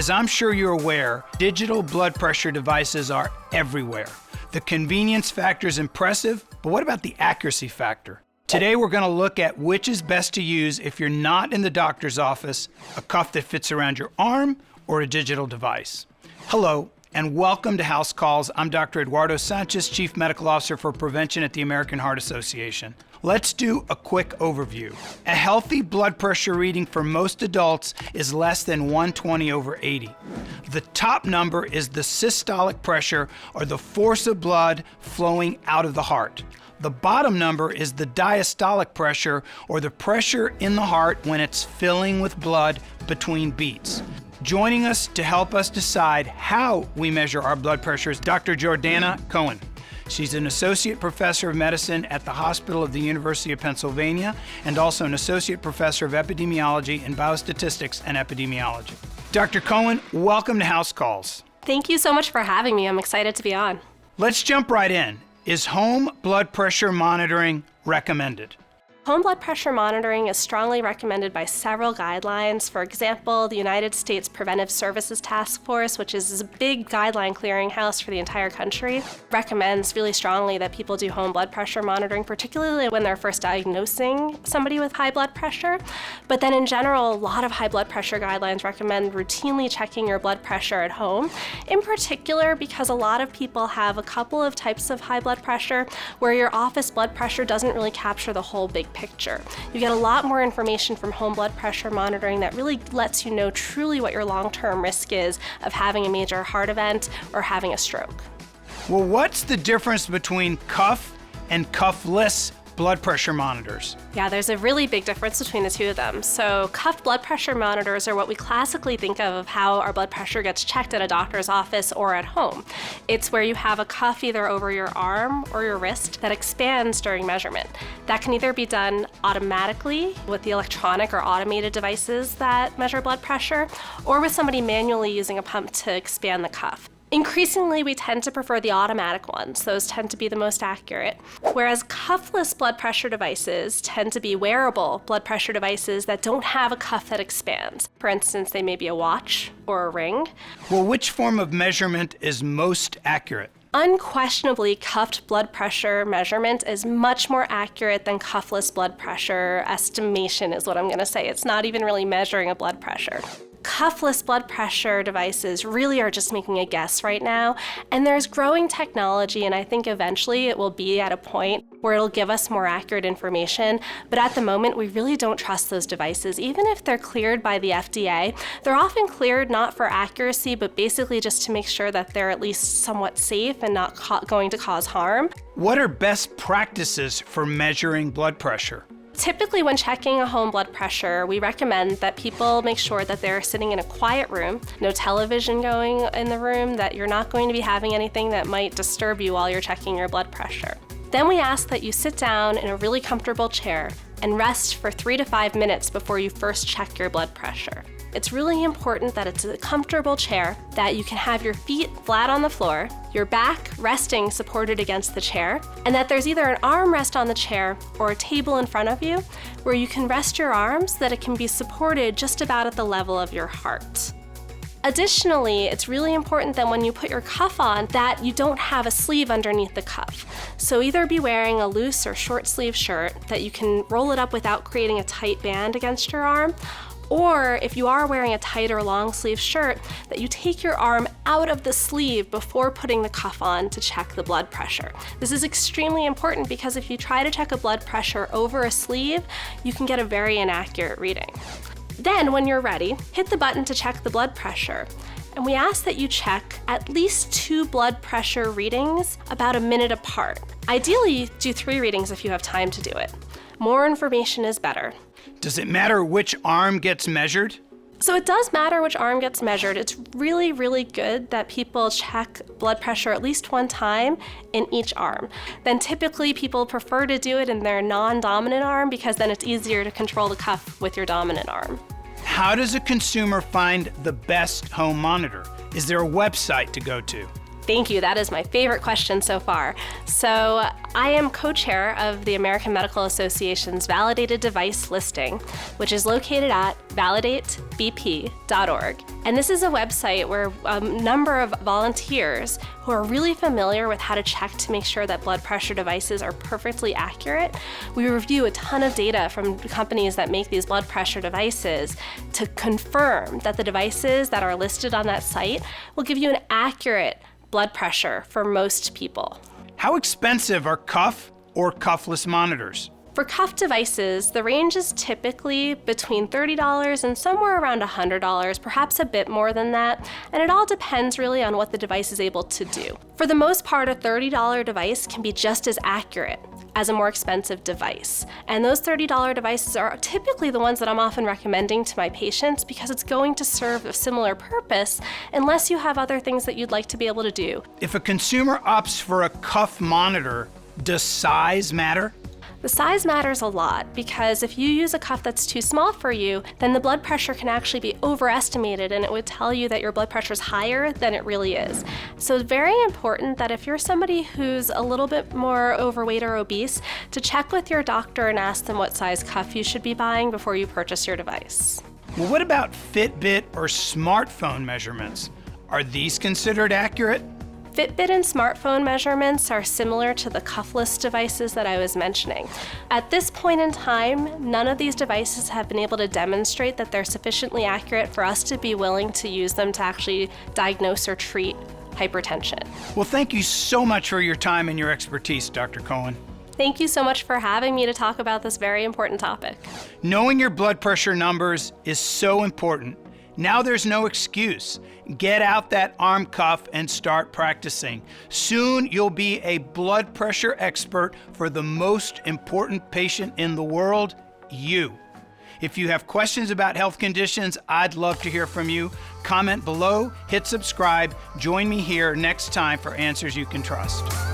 As I'm sure you're aware, digital blood pressure devices are everywhere. The convenience factor is impressive, but what about the accuracy factor? Today we're going to look at which is best to use if you're not in the doctor's office, a cuff that fits around your arm, or a digital device. Hello, and welcome to House Calls. I'm Dr. Eduardo Sanchez, Chief Medical Officer for Prevention at the American Heart Association. Let's do a quick overview. A healthy blood pressure reading for most adults is less than 120/80. The top number is the systolic pressure, or the force of blood flowing out of the heart. The bottom number is the diastolic pressure, or the pressure in the heart when it's filling with blood between beats. Joining us to help us decide how we measure our blood pressure is Dr. Jordana Cohen. She's an associate professor of medicine at the Hospital of the University of Pennsylvania and also an associate professor of epidemiology and biostatistics and epidemiology. Dr. Cohen, welcome to House Calls. Thank you so much for having me. I'm excited to be on. Let's jump right in. Is home blood pressure monitoring recommended? Home blood pressure monitoring is strongly recommended by several guidelines. For example, the United States Preventive Services Task Force, which is a big guideline clearinghouse for the entire country, recommends really strongly that people do home blood pressure monitoring, particularly when they're first diagnosing somebody with high blood pressure. But then in general, a lot of high blood pressure guidelines recommend routinely checking your blood pressure at home, in particular because a lot of people have a couple of types of high blood pressure where your office blood pressure doesn't really capture the whole big picture. You get a lot more information from home blood pressure monitoring that really lets you know truly what your long-term risk is of having a major heart event or having a stroke. Well, what's the difference between cuff and cuffless blood pressure monitors? Yeah, there's a really big difference between the two of them. So cuff blood pressure monitors are what we classically think of how our blood pressure gets checked at a doctor's office or at home. It's where you have a cuff either over your arm or your wrist that expands during measurement. That can either be done automatically with the electronic or automated devices that measure blood pressure, or with somebody manually using a pump to expand the cuff. Increasingly, we tend to prefer the automatic ones. Those tend to be the most accurate, whereas cuffless blood pressure devices tend to be wearable blood pressure devices that don't have a cuff that expands. For instance, they may be a watch or a ring. Well, which form of measurement is most accurate? Unquestionably, cuffed blood pressure measurement is much more accurate than cuffless blood pressure estimation is what I'm going to say. It's not even really measuring a blood pressure. Cuffless blood pressure devices really are just making a guess right now, and there's growing technology, and I think eventually it will be at a point where it'll give us more accurate information, but at the moment we really don't trust those devices. Even if they're cleared by the FDA, they're often cleared not for accuracy, but basically just to make sure that they're at least somewhat safe and not going to cause harm. What are best practices for measuring blood pressure? Typically, when checking a home blood pressure, we recommend that people make sure that they're sitting in a quiet room, no television going in the room, that you're not going to be having anything that might disturb you while you're checking your blood pressure. Then we ask that you sit down in a really comfortable chair and rest for 3 to 5 minutes before you first check your blood pressure. It's really important that it's a comfortable chair, that you can have your feet flat on the floor, your back resting supported against the chair, and that there's either an armrest on the chair or a table in front of you where you can rest your arms so that it can be supported just about at the level of your heart. Additionally, it's really important that when you put your cuff on that you don't have a sleeve underneath the cuff. So either be wearing a loose or short sleeve shirt that you can roll it up without creating a tight band against your arm, or if you are wearing a tight or long sleeve shirt, that you take your arm out of the sleeve before putting the cuff on to check the blood pressure. This is extremely important because if you try to check a blood pressure over a sleeve, you can get a very inaccurate reading. Then, when you're ready, hit the button to check the blood pressure. And we ask that you check at least 2 blood pressure readings about a minute apart. Ideally, do 3 readings if you have time to do it. More information is better. Does it matter which arm gets measured? So it does matter which arm gets measured. It's really, really good that people check blood pressure at least 1 time in each arm. Then typically people prefer to do it in their non-dominant arm because then it's easier to control the cuff with your dominant arm. How does a consumer find the best home monitor? Is there a website to go to? Thank you. That is my favorite question so far. So I am co-chair of the American Medical Association's Validated Device Listing, which is located at validatebp.org. And this is a website where a number of volunteers who are really familiar with how to check to make sure that blood pressure devices are perfectly accurate. We review a ton of data from companies that make these blood pressure devices to confirm that the devices that are listed on that site will give you an accurate blood pressure for most people. How expensive are cuff or cuffless monitors? For cuff devices, the range is typically between $30 and somewhere around $100, perhaps a bit more than that, and it all depends really on what the device is able to do. For the most part, a $30 device can be just as accurate as a more expensive device. And those $30 devices are typically the ones that I'm often recommending to my patients because it's going to serve a similar purpose unless you have other things that you'd like to be able to do. If a consumer opts for a cuff monitor, does size matter? The size matters a lot because if you use a cuff that's too small for you, then the blood pressure can actually be overestimated and it would tell you that your blood pressure is higher than it really is. So it's very important that if you're somebody who's a little bit more overweight or obese, to check with your doctor and ask them what size cuff you should be buying before you purchase your device. Well, what about Fitbit or smartphone measurements? Are these considered accurate? Fitbit and smartphone measurements are similar to the cuffless devices that I was mentioning. At this point in time, none of these devices have been able to demonstrate that they're sufficiently accurate for us to be willing to use them to actually diagnose or treat hypertension. Well, thank you so much for your time and your expertise, Dr. Cohen. Thank you so much for having me to talk about this very important topic. Knowing your blood pressure numbers is so important. Now there's no excuse. Get out that arm cuff and start practicing. Soon you'll be a blood pressure expert for the most important patient in the world, you. If you have questions about health conditions, I'd love to hear from you. Comment below, hit subscribe, join me here next time for Answers You Can Trust.